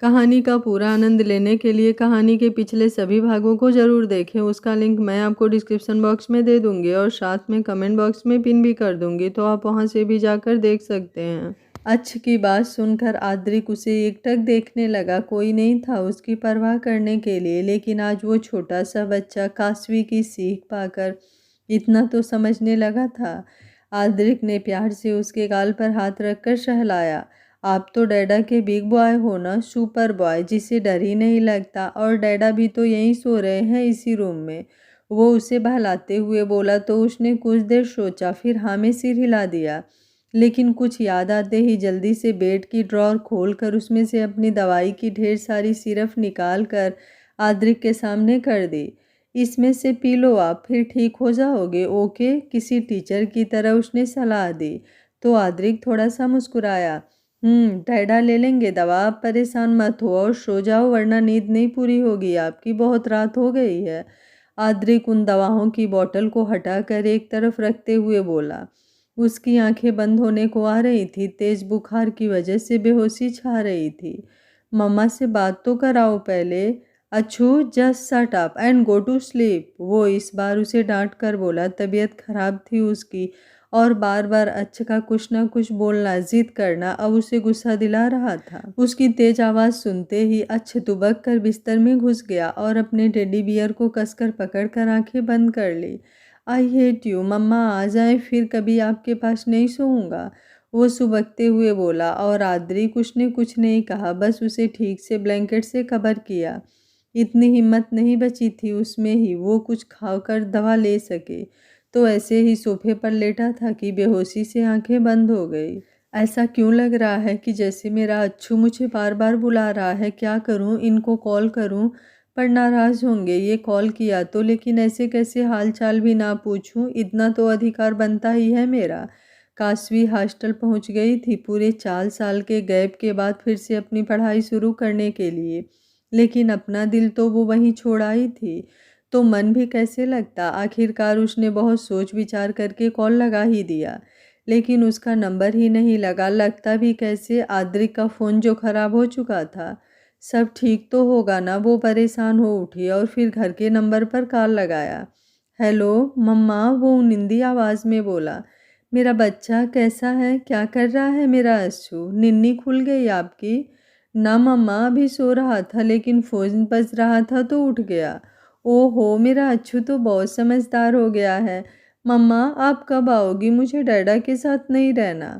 कहानी का पूरा आनंद लेने के लिए कहानी के पिछले सभी भागों को ज़रूर देखें। उसका लिंक मैं आपको डिस्क्रिप्शन बॉक्स में दे दूँगी और साथ में कमेंट बॉक्स में पिन भी कर दूँगी, तो आप वहाँ से भी जाकर देख सकते हैं। अच्छ की बात सुनकर आद्रिक उसे एकटक देखने लगा। कोई नहीं था उसकी परवाह करने के लिए, लेकिन आज वो छोटा सा बच्चा कासवी की सीख पाकर इतना तो समझने लगा था। आद्रिक ने प्यार से उसके गाल पर हाथ रखकर सहलाया। आप तो डैडा के बिग बॉय हो ना, सुपर बॉय जिसे डर ही नहीं लगता। और डैडा भी तो यहीं सो रहे हैं, इसी रूम में। वो उसे बहलाते हुए बोला तो उसने कुछ देर सोचा, फिर हाँ में सिर हिला दिया। लेकिन कुछ याद आते ही जल्दी से बेड की ड्रॉर खोलकर उसमें से अपनी दवाई की ढेर सारी सिरप निकाल कर आद्रिक के सामने कर दी। इसमें से पी लो आप, फिर ठीक हो जाओगे, ओके, किसी टीचर की तरह उसने सलाह दी। तो आद्रिक थोड़ा सा मुस्कुराया। डैडा ले लेंगे दवा, आप परेशान मत हो और सो जाओ, वरना नींद नहीं पूरी होगी आपकी, बहुत रात हो गई है। आद्रिक उन दवाओं की बोतल को हटाकर एक तरफ रखते हुए बोला। उसकी आंखें बंद होने को आ रही थी, तेज बुखार की वजह से बेहोशी छा रही थी। मम्मा से बात तो कराओ पहले। Achchu, just shut up and go to sleep, वो इस बार उसे डांट कर बोला। तबीयत खराब थी उसकी और बार बार अच्छ का कुछ ना कुछ बोलना, जिद करना अब उसे गुस्सा दिला रहा था। उसकी तेज आवाज़ सुनते ही अच्छ दुबक कर बिस्तर में घुस गया और अपने टेडी बियर को कसकर पकड़कर आंखें बंद कर ली। आई हेट यू, मम्मा आ जाए, फिर कभी आपके पास नहीं सोऊंगा, वो सुबकते हुए बोला। और आद्रिक, उसने कुछ नहीं कहा, बस उसे ठीक से ब्लैंकेट से कवर किया। इतनी हिम्मत नहीं बची थी उसमें ही वो कुछ खाकर दवा ले सके। तो ऐसे ही सोफे पर लेटा था कि बेहोशी से आंखें बंद हो गई। ऐसा क्यों लग रहा है कि जैसे मेरा अच्छू मुझे बार बार बुला रहा है। क्या करूं, इनको कॉल करूं? पर नाराज़ होंगे, ये कॉल किया तो, लेकिन ऐसे कैसे हाल चाल भी ना पूछूं, इतना तो अधिकार बनता ही है मेरा। कासवी हॉस्टल पहुंच गई थी पूरे 4 साल के गैप के बाद फिर से अपनी पढ़ाई शुरू करने के लिए। लेकिन अपना दिल तो वो वहीं छोड़ आई थी, तो मन भी कैसे लगता। आखिरकार उसने बहुत सोच विचार करके कॉल लगा ही दिया, लेकिन उसका नंबर ही नहीं लगा। लगता भी कैसे, आद्रिक का फ़ोन जो ख़राब हो चुका था। सब ठीक तो होगा ना, वो परेशान हो उठी और फिर घर के नंबर पर कॉल लगाया। हेलो मम्मा, वो निंदी आवाज़ में बोला। मेरा बच्चा कैसा है, क्या कर रहा है मेरा अच्छू? निन्नी खुल गई आपकी? ना मम्मा, अभी सो रहा था, लेकिन फ़ोन बज रहा था तो उठ गया। ओहो, मेरा अच्छू तो बहुत समझदार हो गया है। मम्मा आप कब आओगी, मुझे डैडा के साथ नहीं रहना।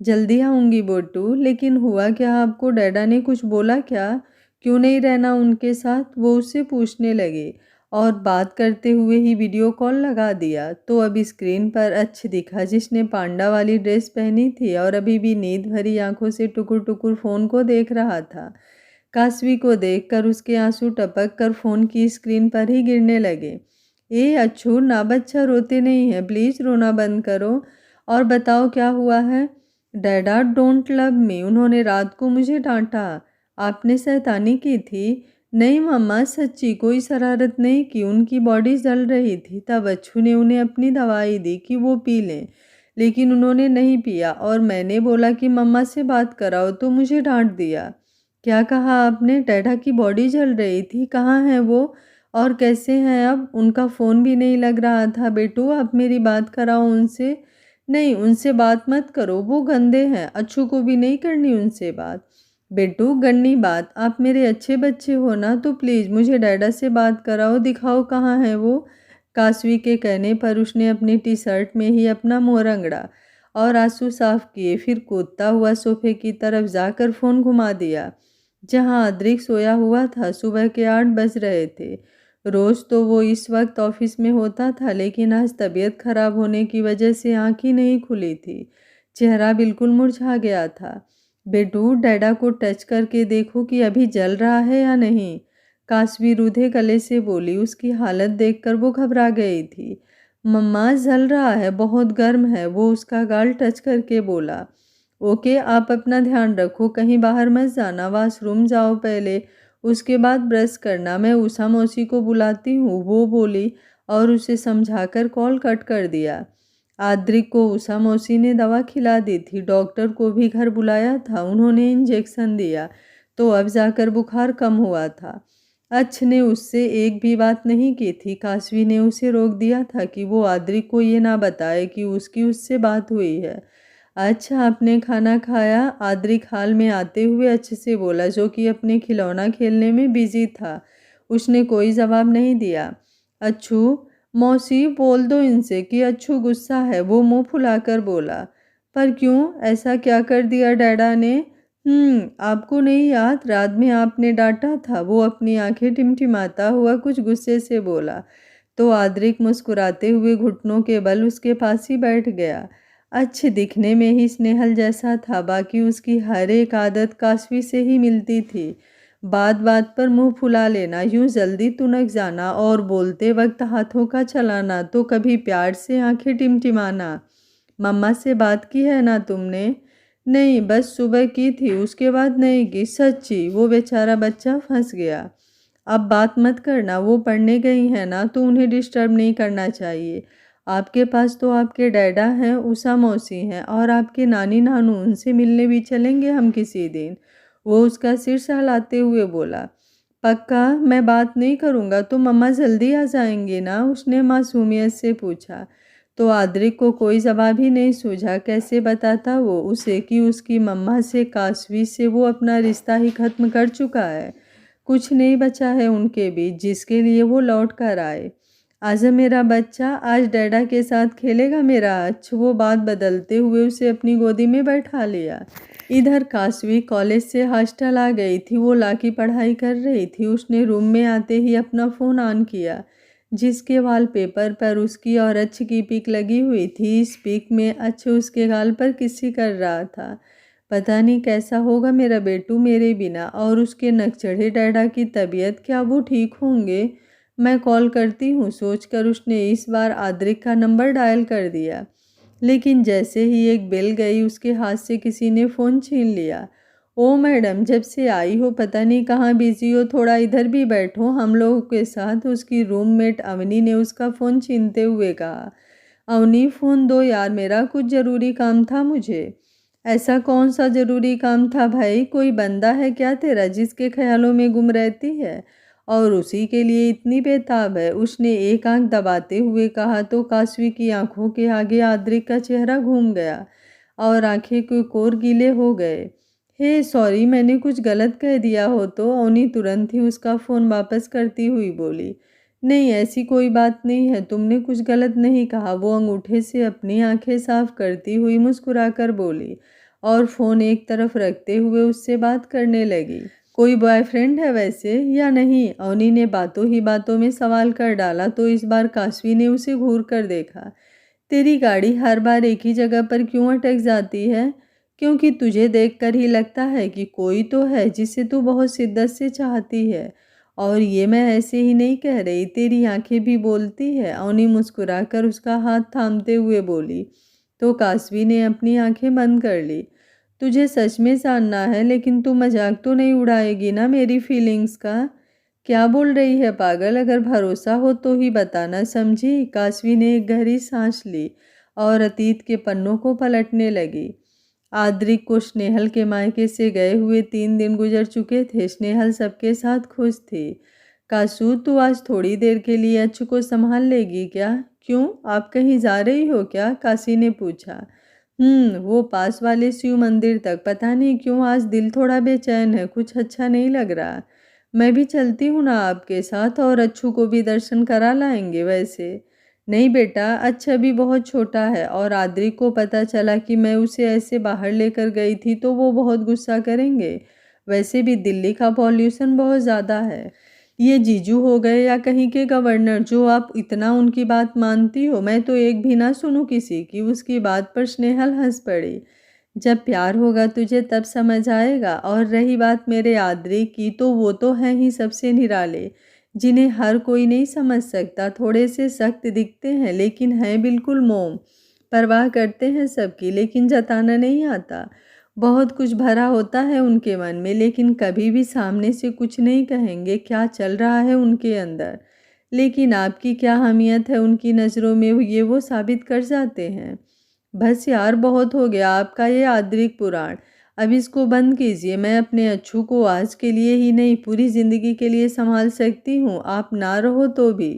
जल्दी आऊँगी बोटू, लेकिन हुआ क्या, आपको डैडा ने कुछ बोला क्या? क्यों नहीं रहना उनके साथ, वो उससे पूछने लगे। और बात करते हुए ही वीडियो कॉल लगा दिया। तो अब स्क्रीन पर अच्छ दिखा, जिसने पांडा वाली ड्रेस पहनी थी और अभी भी नींद भरी आंखों से टुकुर टुकुर फ़ोन को देख रहा था। कासवी को देखकर उसके आंसू टपक कर फ़ोन की स्क्रीन पर ही गिरने लगे। ए अच्छू, ना बच्चा, रोते नहीं है, प्लीज़ रोना बंद करो और बताओ क्या हुआ है। डैडा डोंट लव मी, उन्होंने रात को मुझे डांटा। आपने शैतानी की थी? नहीं मम्मा, सच्ची कोई शरारत नहीं की, उनकी बॉडी जल रही थी, तब अच्छू ने उन्हें अपनी दवाई दी कि वो पी लें, लेकिन उन्होंने नहीं पिया और मैंने बोला कि मम्मा से बात कराओ तो मुझे डांट दिया। क्या कहा आपने? डैडा की बॉडी जल रही थी, कहाँ हैं वो और कैसे हैं अब? उनका फ़ोन भी नहीं लग रहा था। बेटू आप मेरी बात कराओ उनसे। नहीं, उनसे बात मत करो, वो गंदे हैं, अच्छू को भी नहीं करनी उनसे बात। बेटू गन्नी बात, आप मेरे अच्छे बच्चे हो ना, तो प्लीज़ मुझे डैडा से बात कराओ, दिखाओ कहाँ है वो। कासवी के कहने पर उसने अपनी टी शर्ट में ही अपना मुँह रंगड़ा और आंसू साफ किए, फिर कूदता हुआ सोफे की तरफ जाकर फ़ोन घुमा दिया जहां अद्रिक सोया हुआ था। सुबह के 8 बज रहे थे। रोज़ तो वो इस वक्त ऑफिस में होता था, लेकिन आज तबीयत खराब होने की वजह से आँख ही नहीं खुली थी। चेहरा बिल्कुल मुरझा गया था। बेटू डैडा को टच करके देखो कि अभी जल रहा है या नहीं, कासवी रूधे गले से बोली। उसकी हालत देखकर वो घबरा गई थी। मम्मा जल रहा है, बहुत गर्म है, वो उसका गाल टच करके बोला। ओके, आप अपना ध्यान रखो, कहीं बाहर मत जाना, वॉशरूम जाओ पहले, उसके बाद ब्रश करना, मैं उषा मौसी को बुलाती हूँ, वो बोली और उसे समझाकर कॉल कट कर दिया। आद्रिक को उषा मौसी ने दवा खिला दी थी, डॉक्टर को भी घर बुलाया था, उन्होंने इंजेक्शन दिया तो अब जाकर बुखार कम हुआ था। अच्छ ने उससे एक भी बात नहीं की थी। काशवी ने उसे रोक दिया था कि वो आद्रिक को ये ना बताए कि उसकी उससे बात हुई है। अच्छा, आपने खाना खाया? आद्रिक हाल में आते हुए अच्छे से बोला, जो कि अपने खिलौना खेलने में बिजी था। उसने कोई जवाब नहीं दिया। अच्छू, मौसी बोल दो इनसे कि अच्छू गुस्सा है, वो मुंह फुलाकर बोला। पर क्यों? ऐसा क्या कर दिया डैडा ने? आपको नहीं याद, रात में आपने डांटा था। वो अपनी आंखें टिमटिमाता हुआ कुछ गुस्से से बोला। तो आद्रिक मुस्कुराते हुए घुटनों के बल उसके पास ही बैठ गया। अच्छे दिखने में ही स्नेहल जैसा था, बाकी उसकी हर एक आदत काशवी से ही मिलती थी। बात बात पर मुंह फुला लेना, यूं जल्दी तुनक जाना और बोलते वक्त हाथों का चलाना, तो कभी प्यार से आंखें टिमटिमाना। मम्मा से बात की है ना तुमने? नहीं, बस सुबह की थी, उसके बाद नहीं की। सच्ची? वो बेचारा बच्चा फंस गया। अब बात मत करना, वो पढ़ने गई हैं ना, तो उन्हें डिस्टर्ब नहीं करना चाहिए। आपके पास तो आपके डैडा हैं, उषा मौसी हैं और आपके नानी नानू, उनसे मिलने भी चलेंगे हम किसी दिन। वो उसका सिर सहलाते हुए बोला। पक्का? मैं बात नहीं करूँगा तो मम्मा जल्दी आ जाएंगी ना? उसने मासूमियत से पूछा। तो आद्रिक को कोई जवाब ही नहीं सूझा। कैसे बताता वो उसे कि उसकी मम्मा से, काशवी से वो अपना रिश्ता ही खत्म कर चुका है। कुछ नहीं बचा है उनके बीच जिसके लिए वो लौट कर आए। आजा मेरा बच्चा, आज डैडा के साथ खेलेगा मेरा अच्छ। वो बात बदलते हुए उसे अपनी गोदी में बैठा लिया। इधर काशवी कॉलेज से हॉस्टल आ गई थी। वो ला की पढ़ाई कर रही थी। उसने रूम में आते ही अपना फ़ोन ऑन किया, जिसके वॉलपेपर पर उसकी और अच्छ की पिक लगी हुई थी। इस पिक में अच्छ उसके गाल पर किसी कर रहा था। पता नहीं कैसा होगा मेरा बेटू मेरे बिना, और उसके नकचढ़े डैडा की तबीयत, क्या वो ठीक होंगे? मैं कॉल करती हूँ, सोचकर उसने इस बार आद्रिक का नंबर डायल कर दिया। लेकिन जैसे ही एक बेल गई, उसके हाथ से किसी ने फ़ोन छीन लिया। ओ मैडम, जब से आई हो पता नहीं कहाँ बिजी हो, थोड़ा इधर भी बैठो हम लोगों के साथ। उसकी रूममेट अवनी ने उसका फ़ोन छीनते हुए कहा। अवनी, फ़ोन दो यार, मेरा कुछ ज़रूरी काम था मुझे। ऐसा कौन सा ज़रूरी काम था भाई? कोई बंदा है क्या तेरा जिसके ख्यालों में गुम रहती है और उसी के लिए इतनी बेताब है? उसने एक आंख दबाते हुए कहा। तो काशवी की आंखों के आगे आद्रिक का चेहरा घूम गया और आंखें के कोर गीले हो गए। हे सॉरी, मैंने कुछ गलत कह दिया हो तो? अवनी तुरंत ही उसका फ़ोन वापस करती हुई बोली। नहीं, ऐसी कोई बात नहीं है, तुमने कुछ गलत नहीं कहा। वो अंगूठे से अपनी आंखें साफ करती हुई मुस्कुराकर बोली और फ़ोन एक तरफ रखते हुए उससे बात करने लगी। कोई बॉयफ्रेंड है वैसे या नहीं? अवनी ने बातों ही बातों में सवाल कर डाला। तो इस बार काशवी ने उसे घूर कर देखा। तेरी गाड़ी हर बार एक ही जगह पर क्यों अटक जाती है? क्योंकि तुझे देखकर ही लगता है कि कोई तो है जिसे तू बहुत शिद्दत से चाहती है। और ये मैं ऐसे ही नहीं कह रही, तेरी आंखें भी बोलती है। अवनी मुस्कुराकर उसका हाथ थामते हुए बोली। तो काशवी ने अपनी आंखें बंद कर ली। तुझे सच में जानना है, लेकिन तू मजाक तो नहीं उड़ाएगी ना मेरी फीलिंग्स का? क्या बोल रही है पागल? अगर भरोसा हो तो ही बताना, समझी? काशवी ने एक गहरी सांस ली और अतीत के पन्नों को पलटने लगी। आद्रिक को स्नेहल के मायके से गए हुए 3 दिन गुजर चुके थे। स्नेहल सबके साथ खुश थी। काशू, तू आज थोड़ी देर के लिए अच्छू को संभाल लेगी क्या? क्यों, आप कहीं जा रही हो क्या? काशी ने पूछा। वो पास वाले शिव मंदिर तक। पता नहीं क्यों आज दिल थोड़ा बेचैन है, कुछ अच्छा नहीं लग रहा। मैं भी चलती हूँ ना आपके साथ, और अच्छू को भी दर्शन करा लाएंगे वैसे। नहीं बेटा, अच्छा भी बहुत छोटा है, और आद्रिक को पता चला कि मैं उसे ऐसे बाहर लेकर गई थी तो वो बहुत गुस्सा करेंगे। वैसे भी दिल्ली का पॉल्यूशन बहुत ज़्यादा है। ये जीजू हो गए या कहीं के गवर्नर, जो आप इतना उनकी बात मानती हो? मैं तो एक भी ना सुनूं किसी की। उसकी बात पर स्नेहल हंस पड़ी। जब प्यार होगा तुझे तब समझ आएगा। और रही बात मेरे आद्रिक की, तो वो तो हैं ही सबसे निराले, जिन्हें हर कोई नहीं समझ सकता। थोड़े से सख्त दिखते हैं लेकिन हैं बिल्कुल मोम। परवाह करते हैं सबकी लेकिन जताना नहीं आता। बहुत कुछ भरा होता है उनके मन में, लेकिन कभी भी सामने से कुछ नहीं कहेंगे क्या चल रहा है उनके अंदर। लेकिन आपकी क्या अहमियत है उनकी नज़रों में, ये वो साबित कर जाते हैं। बस यार, बहुत हो गया आपका ये आद्रिक पुराण। अब इसको बंद कीजिए। मैं अपने अच्छू को आज के लिए ही नहीं पूरी ज़िंदगी के लिए संभाल सकती हूँ, आप ना रहो तो भी।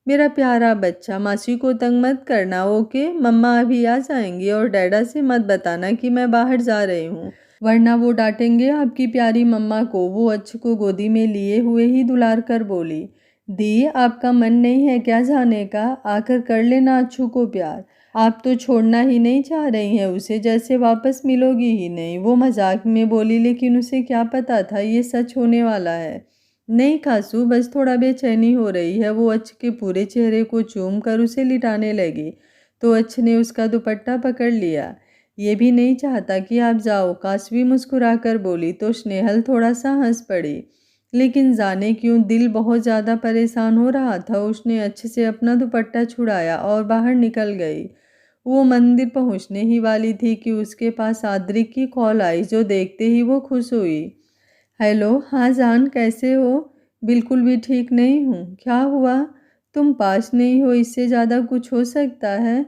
मेरा प्यारा बच्चा, मासी को तंग मत करना, ओके? मम्मा अभी आ जाएंगी और डैडा से मत बताना कि मैं बाहर जा रही हूँ, वरना वो डांटेंगे आपकी प्यारी मम्मा को। वो अच्छू को गोदी में लिए हुए ही दुलार कर बोली, दी आपका मन नहीं है क्या जाने का? आकर कर लेना अच्छू को प्यार। आप तो छोड़ना ही नहीं चाह रही हैं उसे, जैसे वापस मिलोगी ही नहीं। वो मजाक में बोली, लेकिन उसे क्या पता था ये सच होने वाला है। नहीं खासू, बस थोड़ा बेचैनी हो रही है। वो अच्छ के पूरे चेहरे को चूम कर उसे लिटाने लगी तो अच्छ ने उसका दुपट्टा पकड़ लिया। ये भी नहीं चाहता कि आप जाओ, कासवी मुस्कुरा कर बोली तो स्नेहल थोड़ा सा हंस पड़ी। लेकिन जाने क्यों दिल बहुत ज़्यादा परेशान हो रहा था। उसने अच्छे से अपना दुपट्टा छुड़ाया और बाहर निकल गई। वो मंदिर पहुंचने ही वाली थी कि उसके पास आद्रिक की कॉल आई, जो देखते ही वो खुश हुई। हेलो, हाँ जान, कैसे हो? बिल्कुल भी ठीक नहीं हूँ। क्या हुआ? तुम पास नहीं हो, इससे ज़्यादा कुछ हो सकता है?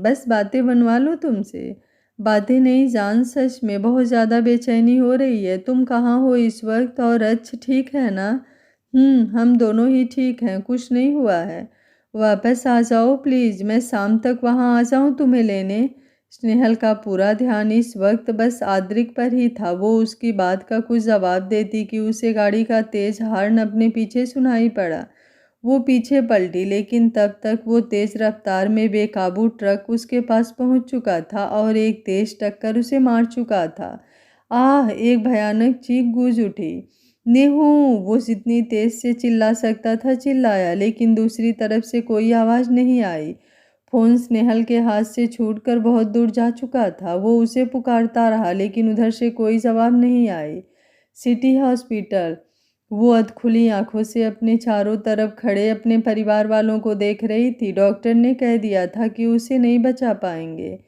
बस बातें बनवा लो तुमसे। बातें नहीं जान, सच में बहुत ज़्यादा बेचैनी हो रही है। तुम कहाँ हो इस वक्त? और अच्छा ठीक है ना? हम दोनों ही ठीक हैं, कुछ नहीं हुआ है। वापस आ जाओ प्लीज़, मैं शाम तक वहाँ आ जाऊँ तुम्हें लेने। स्नेहल का पूरा ध्यान इस वक्त बस आद्रिक पर ही था। वो उसकी बात का कुछ जवाब देती कि उसे गाड़ी का तेज हॉर्न अपने पीछे सुनाई पड़ा। वो पीछे पलटी, लेकिन तब तक वो तेज रफ्तार में बेकाबू ट्रक उसके पास पहुंच चुका था और एक तेज टक्कर उसे मार चुका था। आह! एक भयानक चीख गूंज उठी। नेहू! वो जितनी तेज से चिल्ला सकता था चिल्लाया, लेकिन दूसरी तरफ से कोई आवाज़ नहीं आई। फ़ोन स्नेहल के हाथ से छूटकर बहुत दूर जा चुका था। वो उसे पुकारता रहा, लेकिन उधर से कोई जवाब नहीं आई। City hospital. वो अधखुली आंखों से अपने चारों तरफ खड़े अपने परिवार वालों को देख रही थी। डॉक्टर ने कह दिया था कि उसे नहीं बचा पाएंगे।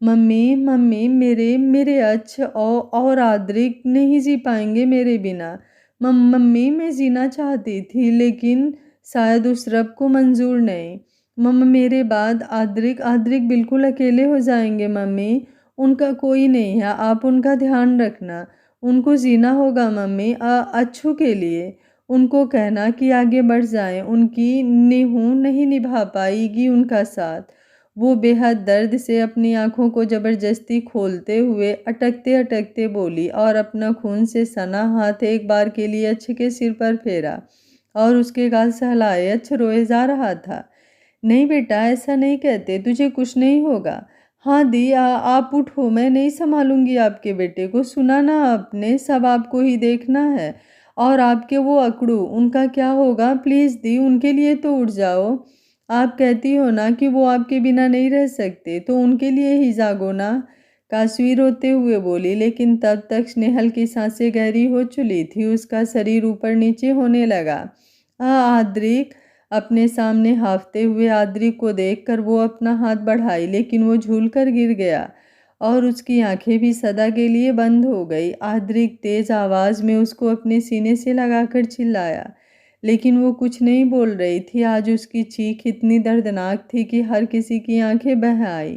मम्मी, मम्मी, मेरे मेरे और आद्रिक नहीं जी पाएंगे मेरे बिना। मम्मी, मैं जीना चाहती थी, लेकिन शायद उस रब को मंजूर नहीं। मम्मा, मेरे बाद आद्रिक आद्रिक बिल्कुल अकेले हो जाएंगे मम्मी। उनका कोई नहीं है, आप उनका ध्यान रखना। उनको जीना होगा मम्मी, अच्छू के लिए। उनको कहना कि आगे बढ़ जाएं, उनकी नेहू नहीं निभा पाएगी उनका साथ। वो बेहद दर्द से अपनी आंखों को जबरदस्ती खोलते हुए अटकते अटकते बोली और अपना खून से सना हाथ एक बार के लिए अच्छे के सिर पर फेरा और उसके गाल सहलाए। अच्छ रोए जा रहा था। नहीं बेटा, ऐसा नहीं कहते, तुझे कुछ नहीं होगा। हाँ दी, आप उठो, मैं नहीं संभालूंगी आपके बेटे को। सुना ना आपने, सब आपको ही देखना है। और आपके वो अकड़ू, उनका क्या होगा? प्लीज़ दी, उनके लिए तो उठ जाओ। आप कहती हो ना कि वो आपके बिना नहीं रह सकते, तो उनके लिए ही जागो ना। काशवी रोते हुए बोली, लेकिन तब तक स्नेहल की सांसें गहरी हो चुकी थी। उसका शरीर ऊपर नीचे होने लगा। आद्रिक! अपने सामने हांफते हुए आद्रिक को देखकर वो अपना हाथ बढ़ाई, लेकिन वो झूलकर गिर गया और उसकी आंखें भी सदा के लिए बंद हो गई। आद्रिक तेज आवाज में उसको अपने सीने से लगाकर चिल्लाया, लेकिन वो कुछ नहीं बोल रही थी। आज उसकी चीख इतनी दर्दनाक थी कि हर किसी की आंखें बह आई।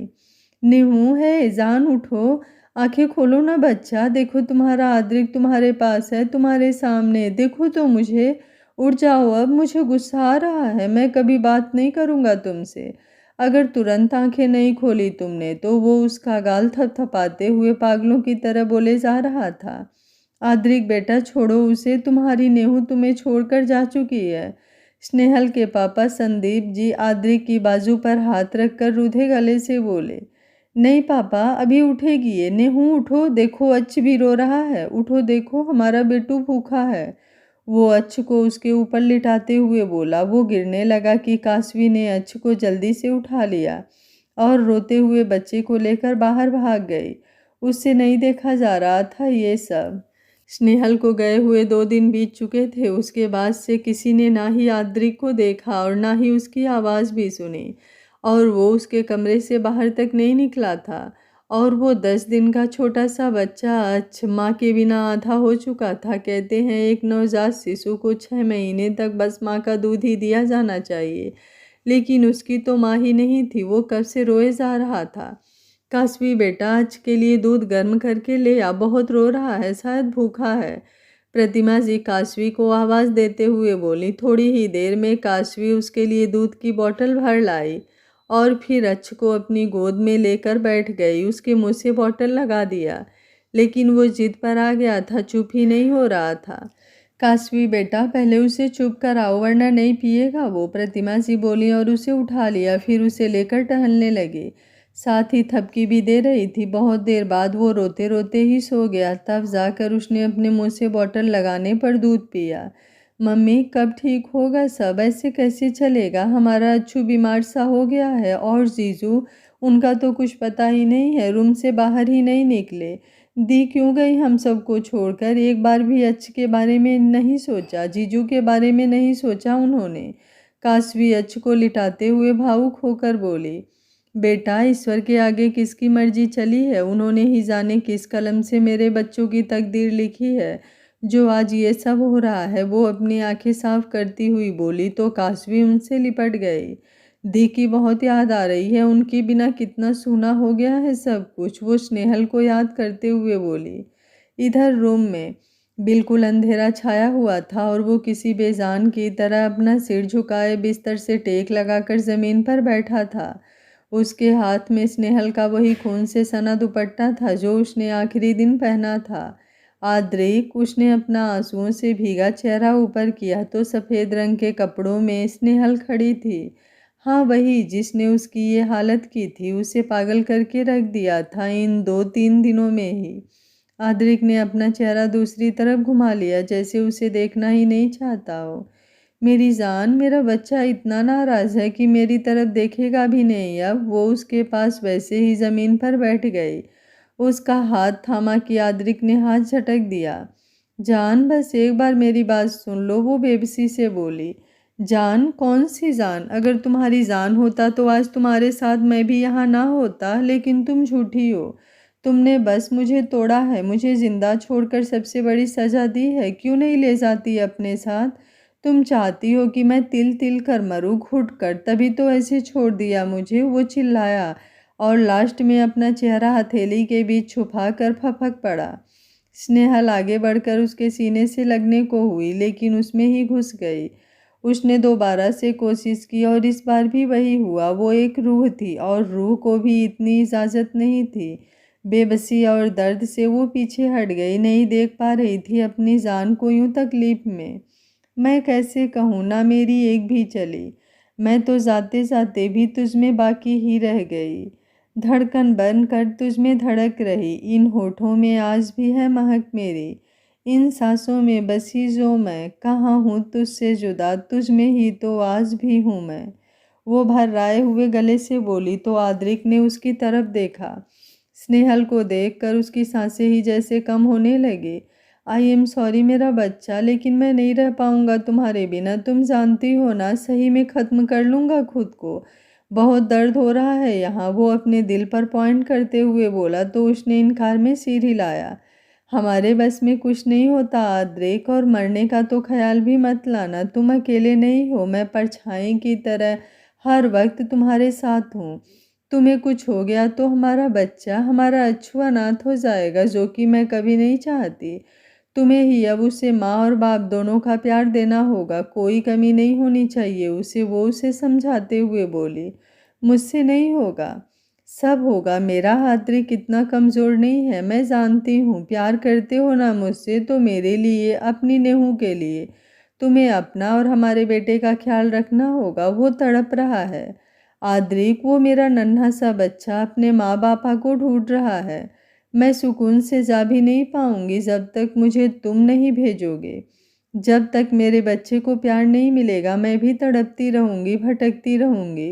निहू है, जान उठो, आंखें खोलो ना बच्चा। देखो तुम्हारा आद्रिक तुम्हारे पास है, तुम्हारे सामने। देखो तो मुझे। उठ जाओ अब, मुझे गुस्सा आ रहा है। मैं कभी बात नहीं करूँगा तुमसे। अगर तुरंत आंखें नहीं खोली तुमने तो। वो उसका गाल थपथपाते हुए पागलों की तरह बोले जा रहा था। आद्रिक बेटा, छोड़ो उसे, तुम्हारी नेहू तुम्हें छोड़कर जा चुकी है। स्नेहल के पापा संदीप जी आद्रिक की बाजू पर हाथ रखकर रूधे गले से बोले, नहीं पापा, अभी उठेगी ये। नेहू उठो, देखो अच्छ भी रो रहा है। उठो, देखो हमारा बेटू भूखा है। वो अच्छ को उसके ऊपर लिटाते हुए बोला। वो गिरने लगा कि काशवी ने अच्छ को जल्दी से उठा लिया और रोते हुए बच्चे को लेकर बाहर भाग गई। उससे नहीं देखा जा रहा था ये सब। स्नेहल को गए हुए 2 दिन बीत चुके थे। उसके बाद से किसी ने ना ही आद्रिक को देखा और ना ही उसकी आवाज़ भी सुनी, और वो उसके कमरे से बाहर तक नहीं निकला था। और वो 10 दिन का छोटा सा बच्चा अच्छ माँ के बिना आधा हो चुका था। कहते हैं एक नवजात शिशु को 6 महीने तक बस माँ का दूध ही दिया जाना चाहिए, लेकिन उसकी तो माँ ही नहीं थी। वो कब से रोए जा रहा था। काशवी बेटा, आज के लिए दूध गर्म करके ले आ, बहुत रो रहा है, शायद भूखा है। प्रतिमा जी काशवी को आवाज़ देते हुए बोली। थोड़ी ही देर में काशवी उसके लिए दूध की बोतल भर लाई और फिर अच्छ को अपनी गोद में लेकर बैठ गई। उसके मुंह से बोतल लगा दिया, लेकिन वो जिद पर आ गया था, चुप ही नहीं हो रहा था। काशवी बेटा, पहले उसे चुप कराओ वरना नहीं पिएगा वो, प्रतिमा जी बोली और उसे उठा लिया। फिर उसे लेकर टहलने लगे, साथ ही थपकी भी दे रही थी। बहुत देर बाद वो रोते रोते ही सो गया। तब जाकर उसने अपने मुंह से बोतल लगाने पर दूध पिया। मम्मी, कब ठीक होगा सब? ऐसे कैसे चलेगा? हमारा अच्छू बीमार सा हो गया है। और जीजू, उनका तो कुछ पता ही नहीं है, रूम से बाहर ही नहीं निकले। दी क्यों गई हम सबको छोड़कर? एक बार भी अच्छ के बारे में नहीं सोचा, जीजू के बारे में नहीं सोचा उन्होंने। काशवी अच्छ को लिटाते हुए भावुक होकर बोली। बेटा, ईश्वर के आगे किसकी मर्जी चली है? उन्होंने ही जाने किस कलम से मेरे बच्चों की तकदीर लिखी है जो आज ये सब हो रहा है। वो अपनी आंखें साफ करती हुई बोली तो काशवी उनसे लिपट गई। दी की बहुत याद आ रही है, उनके बिना कितना सूना हो गया है सब कुछ। वो स्नेहल को याद करते हुए बोली। इधर रूम में बिल्कुल अंधेरा छाया हुआ था और वो किसी बेजान की तरह अपना सिर झुकाए बिस्तर से टेक लगाकर ज़मीन पर बैठा था। उसके हाथ में स्नेहल का वही खून से सना दुपट्टा था जो उसने आखिरी दिन पहना था। आद्रेक, उसने अपना आंसुओं से भीगा चेहरा ऊपर किया तो सफ़ेद रंग के कपड़ों में स्नेहल खड़ी थी। हाँ, वही जिसने उसकी ये हालत की थी, उसे पागल करके रख दिया था इन 2-3 दिनों में ही। आद्रिक ने अपना चेहरा दूसरी तरफ घुमा लिया, जैसे उसे देखना ही नहीं चाहता हो। मेरी जान, मेरा बच्चा इतना नाराज़ है कि मेरी तरफ देखेगा भी नहीं। अब वो उसके पास वैसे ही ज़मीन पर बैठ गई। उसका हाथ थामा कि आद्रिक ने हाथ झटक दिया। जान, बस एक बार मेरी बात सुन लो, वो बेबसी से बोली। जान? कौन सी जान? अगर तुम्हारी जान होता तो आज तुम्हारे साथ मैं भी यहाँ ना होता, लेकिन तुम झूठी हो। तुमने बस मुझे तोड़ा है, मुझे जिंदा छोड़कर सबसे बड़ी सज़ा दी है। क्यों नहीं ले जाती अपने साथ? तुम चाहती हो कि मैं तिल तिल कर मरूं घुट कर, तभी तो ऐसे छोड़ दिया मुझे। वो चिल्लाया और लास्ट में अपना चेहरा हथेली के बीच छुपा कर फपक पड़ा। स्नेहल आगे बढ़कर उसके सीने से लगने को हुई, लेकिन उसमें ही घुस गई। उसने दोबारा से कोशिश की और इस बार भी वही हुआ। वो एक रूह थी और रूह को भी इतनी इजाज़त नहीं थी। बेबसी और दर्द से वो पीछे हट गई, नहीं देख पा रही थी अपनी जान को यूं तकलीफ में। मैं कैसे कहूँ, ना मेरी एक भी चली। मैं तो जाते जाते भी तुझ में बाकी ही रह गई। धड़कन बन कर तुझ में धड़क रही। इन होठों में आज भी है महक मेरी, इन सांसों में बसी जो मैं। कहाँ हूँ तुझसे जुदा, तुझ में ही तो आज भी हूँ मैं। वो भर्राए हुए गले से बोली तो आद्रिक ने उसकी तरफ देखा। स्नेहल को देखकर उसकी सांसें ही जैसे कम होने लगी। आई एम सॉरी मेरा बच्चा, लेकिन मैं नहीं रह पाऊंगा तुम्हारे बिना। तुम जानती हो ना, सही में ख़त्म कर लूँगा खुद को। बहुत दर्द हो रहा है यहाँ, वो अपने दिल पर पॉइंट करते हुए बोला तो उसने इनकार में सिर हिलाया। हमारे बस में कुछ नहीं होता आद्रेक, और मरने का तो ख्याल भी मत लाना। तुम अकेले नहीं हो, मैं परछाई की तरह हर वक्त तुम्हारे साथ हूँ। तुम्हें कुछ हो गया तो हमारा बच्चा, हमारा अच्छू अनाथ हो जाएगा, जो कि मैं कभी नहीं चाहती। तुम्हें ही अब उसे माँ और बाप दोनों का प्यार देना होगा, कोई कमी नहीं होनी चाहिए उसे। वो उसे समझाते हुए बोली। मुझसे नहीं होगा, सब होगा। मेरा आद्रिक इतना कमज़ोर नहीं है, मैं जानती हूँ। प्यार करते हो ना मुझसे, तो मेरे लिए, अपनी नेहू के लिए तुम्हें अपना और हमारे बेटे का ख्याल रखना होगा। वो तड़प रहा है आद्रिक, वो मेरा नन्हा सा बच्चा अपने माँ बापा को ढूंढ रहा है। मैं सुकून से जा भी नहीं पाऊंगी जब तक मुझे तुम नहीं भेजोगे। जब तक मेरे बच्चे को प्यार नहीं मिलेगा, मैं भी तड़पती रहूंगी, भटकती रहूंगी।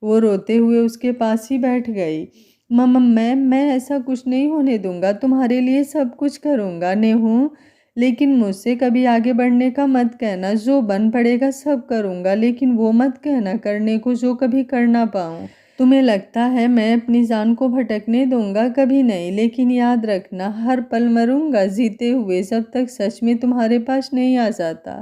वो रोते हुए उसके पास ही बैठ गई। मम्मा, मैं ऐसा कुछ नहीं होने दूंगा, तुम्हारे लिए सब कुछ करूंगा नेहू, लेकिन मुझसे कभी आगे बढ़ने का मत कहना। जो बन पड़ेगा सब करूंगा, लेकिन वो मत कहना करने को जो कभी कर ना पाऊँ। तुम्हें लगता है मैं अपनी जान को भटकने दूंगा? कभी नहीं। लेकिन याद रखना, हर पल मरूंगा जीते हुए जब तक सच में तुम्हारे पास नहीं आ जाता।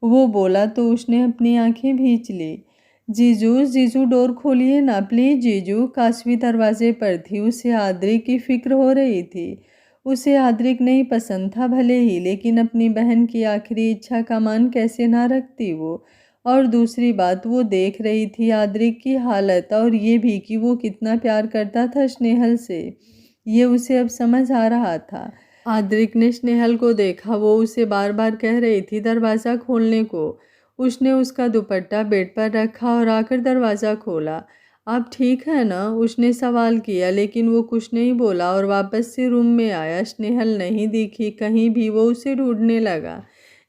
वो बोला तो उसने अपनी आंखें भींच ली। जीजू जीजू डोर खोलिए ना प्लीज जीजू। काशवी दरवाजे पर थी। उसे आद्रिक की फिक्र हो रही थी। उसे आद्रिक नहीं पसंद था भले ही, लेकिन अपनी बहन की आखिरी इच्छा का मान कैसे ना रखती वो। और दूसरी बात, वो देख रही थी आद्रिक की हालत, और ये भी कि वो कितना प्यार करता था स्नेहल से। ये उसे अब समझ आ रहा था। आद्रिक ने स्नेहल को देखा। वो उसे बार बार कह रही थी दरवाज़ा खोलने को। उसने उसका दुपट्टा बेड पर रखा और आकर दरवाज़ा खोला। आप ठीक है ना? उसने सवाल किया, लेकिन वो कुछ नहीं बोला और वापस से रूम में आया। स्नेहल नहीं दिखी कहीं भी। वो उसे ढूंढने लगा।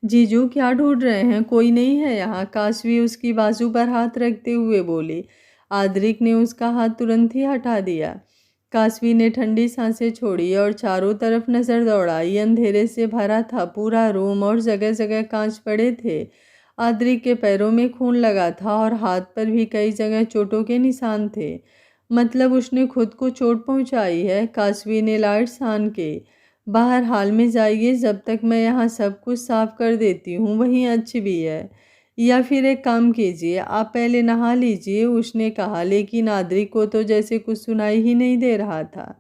जीजू क्या ढूंढ रहे हैं? कोई नहीं है यहाँ। काशवी उसकी बाजू पर हाथ रखते हुए बोली। आद्रिक ने उसका हाथ तुरंत ही हटा दिया। काशवी ने ठंडी सांसें छोड़ी और चारों तरफ नजर दौड़ाई। अंधेरे से भरा था पूरा रूम और जगह जगह कांच पड़े थे। आद्रिक के पैरों में खून लगा था और हाथ पर भी कई जगह चोटों के निशान थे। मतलब उसने खुद को चोट पहुंचाई है। काशवी ने लाइट सान के। बाहर हाल में जाइए, जब तक मैं यहाँ सब कुछ साफ कर देती हूँ। वहीं अच्छी भी है। या फिर एक काम कीजिए, आप पहले नहा लीजिए, उसने कहा, लेकिन आद्रिक को तो जैसे कुछ सुनाई ही नहीं दे रहा था।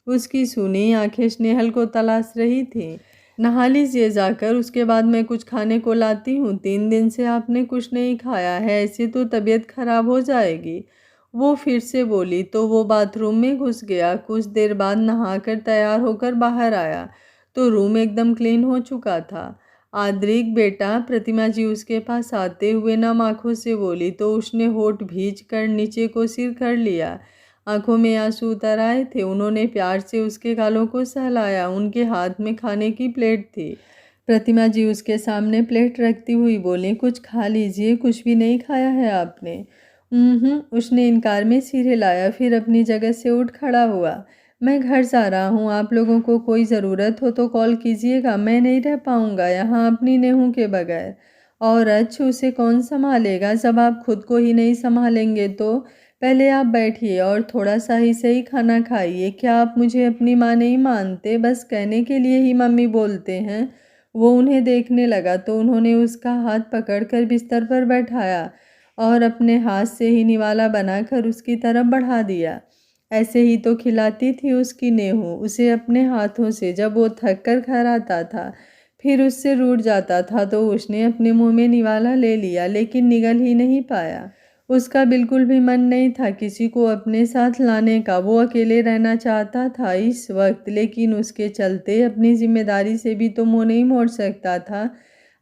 उसकी सूनी आंखें स्नेहल को तलाश रही थीं। नहा लीजिए जाकर, उसके बाद मैं कुछ खाने को लाती हूँ। 3 दिन से आपने कुछ नहीं खाया है, ऐसे तो तबीयत खराब हो जाएगी। वो फिर से बोली तो वो बाथरूम में घुस गया। कुछ देर बाद नहाकर तैयार होकर बाहर आया तो रूम एकदम क्लीन हो चुका था। आद्रिक बेटा, प्रतिमा जी उसके पास आते हुए नम आंखों से बोली तो उसने होठ भींच कर नीचे को सिर कर लिया। आंखों में आंसू उतर आए थे। उन्होंने प्यार से उसके गालों को सहलाया। उनके हाथ में खाने की प्लेट थी। प्रतिमा जी उसके सामने प्लेट रखती हुई बोली, कुछ खा लीजिए। कुछ भी नहीं खाया है आपने? उसने इनकार में सिर हिलाया, फिर अपनी जगह से उठ खड़ा हुआ। मैं घर जा रहा हूँ। आप लोगों को कोई ज़रूरत हो तो कॉल कीजिएगा। मैं नहीं रह पाऊँगा यहाँ अपनी नेहू के बगैर। और अच्छा, उसे कौन संभालेगा जब आप खुद को ही नहीं संभालेंगे तो? पहले आप बैठिए और थोड़ा सा ही सही खाना खाइए। क्या आप मुझे अपनी माँ नहीं मानते? बस कहने के लिए ही मम्मी बोलते हैं। वो उन्हें देखने लगा तो उन्होंने उसका हाथ पकड़कर बिस्तर पर बैठाया और अपने हाथ से ही निवाला बनाकर उसकी तरफ बढ़ा दिया। ऐसे ही तो खिलाती थी उसकी नेहू उसे अपने हाथों से जब वो थक कर घर आता था, फिर उससे रूठ जाता था तो उसने अपने मुंह में निवाला ले लिया, लेकिन निगल ही नहीं पाया। उसका बिल्कुल भी मन नहीं था किसी को अपने साथ लाने का। वो अकेले रहना चाहता था इस वक्त, लेकिन उसके चलते अपनी जिम्मेदारी से भी तो मुंह नहीं मोड़ सकता था।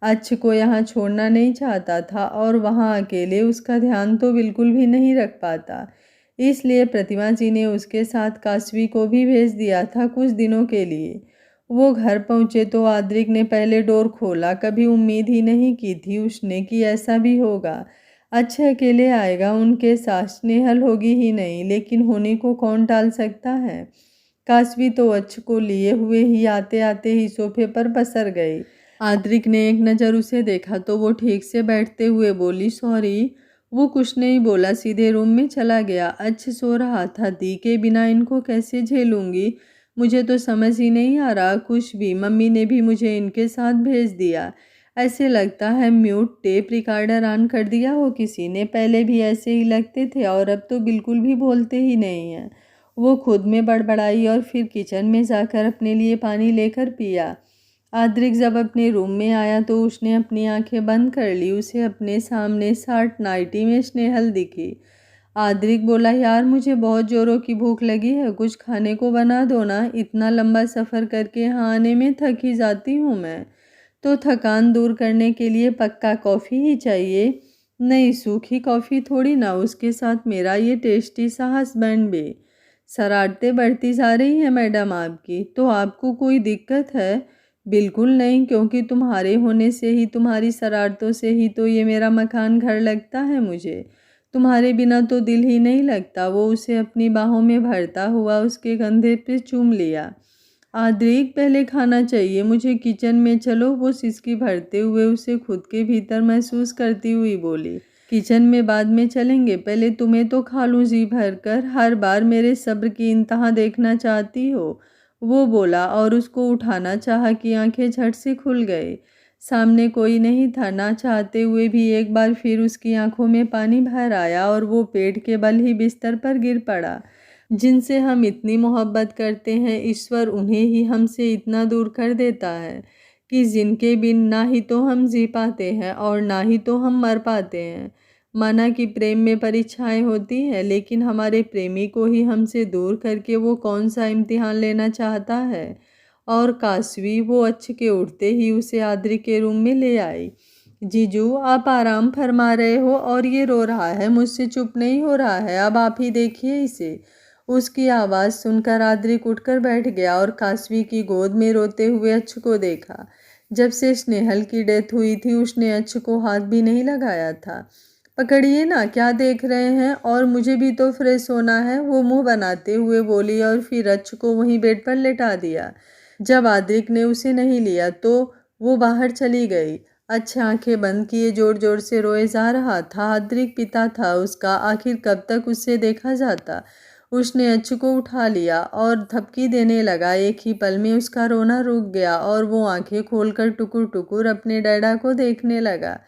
अच्छ को यहाँ छोड़ना नहीं चाहता था और वहाँ अकेले उसका ध्यान तो बिल्कुल भी नहीं रख पाता। इसलिए प्रतिमा जी ने उसके साथ काशवी को भी भेज दिया था कुछ दिनों के लिए। वो घर पहुँचे तो आद्रिक ने पहले डोर खोला। कभी उम्मीद ही नहीं की थी उसने कि ऐसा भी होगा। अच्छे अकेले आएगा उनके साथ, स्नेहल होगी ही नहीं, लेकिन होने को कौन टाल सकता है। काशवी तो अच्छ को लिए हुए ही आते आते ही सोफे पर पसर गई। आद्रिक ने एक नज़र उसे देखा तो वो ठीक से बैठते हुए बोली, सॉरी। वो कुछ नहीं बोला, सीधे रूम में चला गया। अच्छ सो रहा था। दी के बिना इनको कैसे झेलूंगी? मुझे तो समझ ही नहीं आ रहा कुछ भी। मम्मी ने भी मुझे इनके साथ भेज दिया। ऐसे लगता है म्यूट टेप रिकॉर्डर ऑन कर दिया हो किसी ने। पहले भी ऐसे ही लगते थे और अब तो बिल्कुल भी बोलते ही नहीं हैं। वो खुद में बड़बड़ाई और फिर किचन में जाकर अपने लिए पानी लेकर पिया। आद्रिक जब अपने रूम में आया तो उसने अपनी आंखें बंद कर ली। उसे अपने सामने शर्ट नाइटी में स्नेहल दिखी। आद्रिक बोला, यार मुझे बहुत जोरों की भूख लगी है, कुछ खाने को बना दो ना। इतना लंबा सफ़र करके यहाँ आने में थक ही जाती हूँ मैं। तो थकान दूर करने के लिए पक्का कॉफ़ी ही चाहिए। नहीं, सूखी कॉफ़ी थोड़ी ना, उसके साथ मेरा ये टेस्टी सा हस्बैंड भी। शरारतें बढ़ती जा रही हैं मैडम आपकी। तो आपको कोई दिक्कत है? बिल्कुल नहीं, क्योंकि तुम्हारे होने से ही, तुम्हारी शरारतों से ही तो ये मेरा मकान घर लगता है मुझे। तुम्हारे बिना तो दिल ही नहीं लगता। वो उसे अपनी बाहों में भरता हुआ उसके कंधे पे चूम लिया। आद्रिक, पहले खाना चाहिए, मुझे किचन में चलो। वो सिसकी भरते हुए उसे खुद के भीतर महसूस करती हुई बोली, किचन में बाद में चलेंगे, पहले तुम्हें तो खा लूँ जी भर कर। हर बार मेरे सब्र की इंतहा देखना चाहती हो। वो बोला और उसको उठाना चाहा कि आंखें झट से खुल गए। सामने कोई नहीं था। ना चाहते हुए भी एक बार फिर उसकी आंखों में पानी भर आया और वो पेट के बल ही बिस्तर पर गिर पड़ा। जिनसे हम इतनी मोहब्बत करते हैं, ईश्वर उन्हें ही हमसे इतना दूर कर देता है कि जिनके बिन ना ही तो हम जी पाते हैं और ना ही तो हम मर पाते हैं। माना कि प्रेम में परीक्षाएं होती हैं, लेकिन हमारे प्रेमी को ही हमसे दूर करके वो कौन सा इम्तिहान लेना चाहता है। और काशवी वो अच्छ के उठते ही उसे आद्री के रूम में ले आई। जीजू, आप आराम फरमा रहे हो और ये रो रहा है, मुझसे चुप नहीं हो रहा है, अब आप ही देखिए इसे। उसकी आवाज़ सुनकर आद्रिक उठकर बैठ गया और काशवी की गोद में रोते हुए अच्छ को देखा। जब से स्नेहल की डेथ हुई थी उसने अच्छ को हाथ भी नहीं लगाया था। पकड़िए ना, क्या देख रहे हैं, और मुझे भी तो फ्रेश होना है, वो मुंह बनाते हुए बोली और फिर अच्छ को वहीं बेड पर लेटा दिया। जब आद्रिक ने उसे नहीं लिया तो वो बाहर चली गई। अच्छी आंखें बंद किए जोर जोर से रोए जा रहा था। आद्रिक पिता था उसका, आखिर कब तक उससे देखा जाता। उसने अच्छ को उठा लिया और थपकी देने लगा। एक ही पल में उसका रोना रुक गया और वो आंखें खोलकर टुकुर टुकुर अपने डैडा को देखने लगा।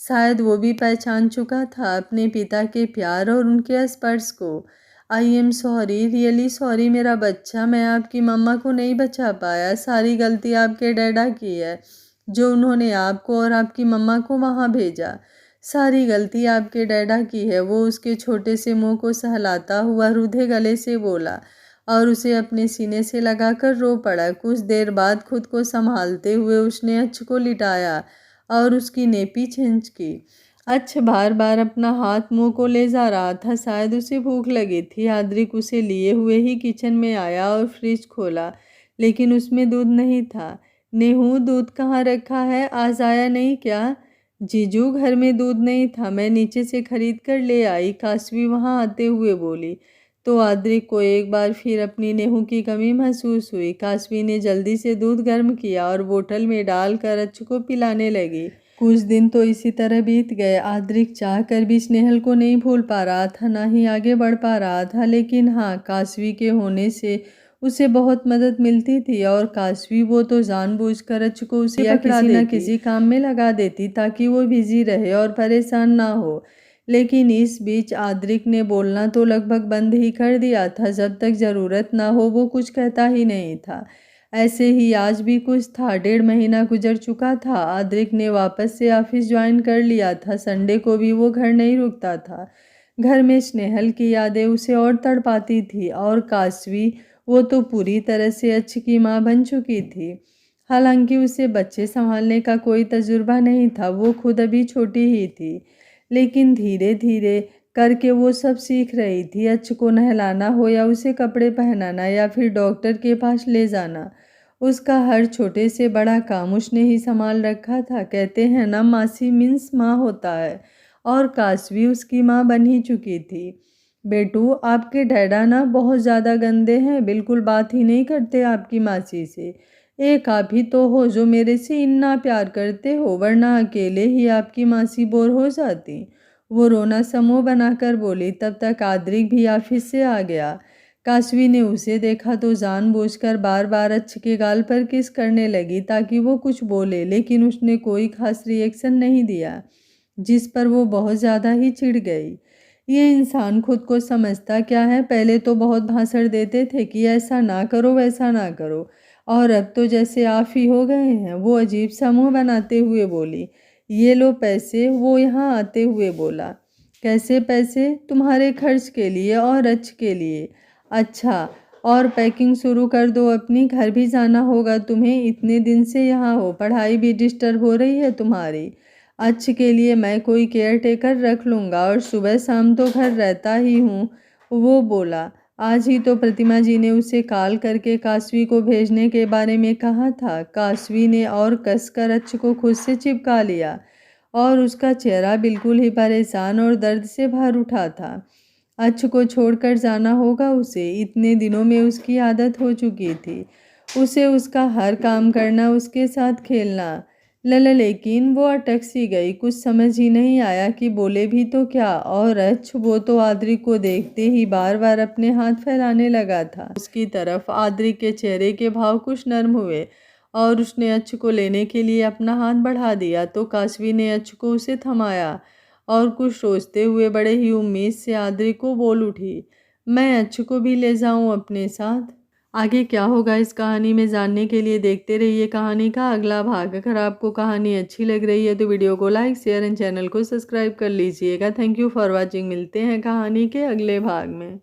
शायद वो भी पहचान चुका था अपने पिता के प्यार और उनके स्पर्श को। I am sorry, really sorry मेरा बच्चा, मैं आपकी मम्मा को नहीं बचा पाया। सारी गलती आपके डैडा की है, जो उन्होंने आपको और आपकी मम्मा को वहाँ भेजा। सारी गलती आपके डैडा की है। वो उसके छोटे से मुंह को सहलाता हुआ रूधे गले से बोला और उसे अपने सीने से लगाकर रो पड़ा। कुछ देर बाद खुद को संभालते हुए उसने अच्छ को लिटाया और उसकी नेपी छींच की। अच्छ बार बार अपना हाथ मुंह को ले जा रहा था, शायद उसे भूख लगी थी। आद्रिक उसे लिए हुए ही किचन में आया और फ्रिज खोला, लेकिन उसमें दूध नहीं था। नेहू, दूध कहाँ रखा है, आज आया नहीं क्या? जीजू, घर में दूध नहीं था, मैं नीचे से खरीद कर ले आई, काशवी वहाँ आते हुए बोली। तो आद्रिक को एक बार फिर अपनी नेहू की कमी महसूस हुई। काशवी ने जल्दी से दूध गर्म किया और बोतल में डालकर अच्छ को पिलाने लगी। कुछ दिन तो इसी तरह बीत गए। आद्रिक चाह कर भी स्नेहल को नहीं भूल पा रहा था, ना ही आगे बढ़ पा रहा था। लेकिन हाँ, काशवी के होने से उसे बहुत मदद मिलती थी और काशवी वो तो जानबूझकर अच्छ को उसे किसी न किसी काम में लगा देती ताकि वो बिजी रहे और परेशान ना हो। लेकिन इस बीच आद्रिक ने बोलना तो लगभग बंद ही कर दिया था। जब तक ज़रूरत ना हो वो कुछ कहता ही नहीं था। ऐसे ही आज भी कुछ था। 1.5 महीना गुजर चुका था। आद्रिक ने वापस से ऑफिस ज्वाइन कर लिया था। संडे को भी वो घर नहीं रुकता था। घर में स्नेहल की यादें उसे और तड़पाती थी और काशवी वो तो पूरी तरह से अच्छी की माँ बन चुकी थी। हालांकि उसे बच्चे संभालने का कोई तजुर्बा नहीं था, वो खुद अभी छोटी ही थी, लेकिन धीरे धीरे करके वो सब सीख रही थी। अच्छ को नहलाना हो या उसे कपड़े पहनाना या फिर डॉक्टर के पास ले जाना, उसका हर छोटे से बड़ा काम उसने ही संभाल रखा था। कहते हैं ना, मासी मीन्स माँ होता है, और काशवी उसकी माँ बन ही चुकी थी। बेटू, आपके डैडा ना बहुत ज़्यादा गंदे हैं, बिल्कुल बात ही नहीं करते आपकी मासी से। एक आप ही तो हो जो मेरे से इतना प्यार करते हो, वरना अकेले ही आपकी मासी बोर हो जाती। वो रोना समूह बनाकर बोली। तब तक आद्रिक भी ऑफिस से आ गया। काशवी ने उसे देखा तो जानबूझकर बार बार अच्छ के गाल पर किस करने लगी ताकि वो कुछ बोले, लेकिन उसने कोई खास रिएक्शन नहीं दिया, जिस पर वो बहुत ज़्यादा ही चिढ़ गई। ये इंसान खुद को समझता क्या है? पहले तो बहुत भाषण देते थे कि ऐसा ना करो वैसा ना करो, और अब तो जैसे आप ही हो गए हैं। वो अजीब सा मुँह बनाते हुए बोली। ये लो पैसे, वो यहाँ आते हुए बोला। कैसे पैसे? तुम्हारे खर्च के लिए और अच्छ के लिए। अच्छा, और पैकिंग शुरू कर दो अपनी, घर भी जाना होगा तुम्हें, इतने दिन से यहाँ हो, पढ़ाई भी डिस्टर्ब हो रही है तुम्हारी। अच्छ के लिए मैं कोई केयर टेकर रख लूँगा और सुबह शाम तो घर रहता ही हूँ, वो बोला। आज ही तो प्रतिमा जी ने उसे कॉल करके काशवी को भेजने के बारे में कहा था। काशवी ने और कसकर अच्छ को खुद से चिपका लिया और उसका चेहरा बिल्कुल ही परेशान और दर्द से भर उठा था। अच्छ को छोड़कर जाना होगा उसे। इतने दिनों में उसकी आदत हो चुकी थी उसे उसका हर काम करना, उसके साथ खेलना। लेकिन वो अटक सी गई। कुछ समझ ही नहीं आया कि बोले भी तो क्या। और अच्छ वो तो आद्रिक को देखते ही बार बार अपने हाथ फैलाने लगा था उसकी तरफ। आद्रिक के चेहरे के भाव कुछ नर्म हुए और उसने अच्छ को लेने के लिए अपना हाथ बढ़ा दिया तो काशवी ने अच्छ को उसे थमाया और कुछ सोचते हुए बड़े ही उम्मीद से आद्री को बोल उठी, मैं अच्छ को भी ले जाऊं अपने साथ। आगे क्या होगा इस कहानी में जानने के लिए देखते रहिए कहानी का अगला भाग। अगर आपको कहानी अच्छी लग रही है तो वीडियो को लाइक शेयर एंड चैनल को सब्सक्राइब कर लीजिएगा। Thank you for watching. मिलते हैं कहानी के अगले भाग में।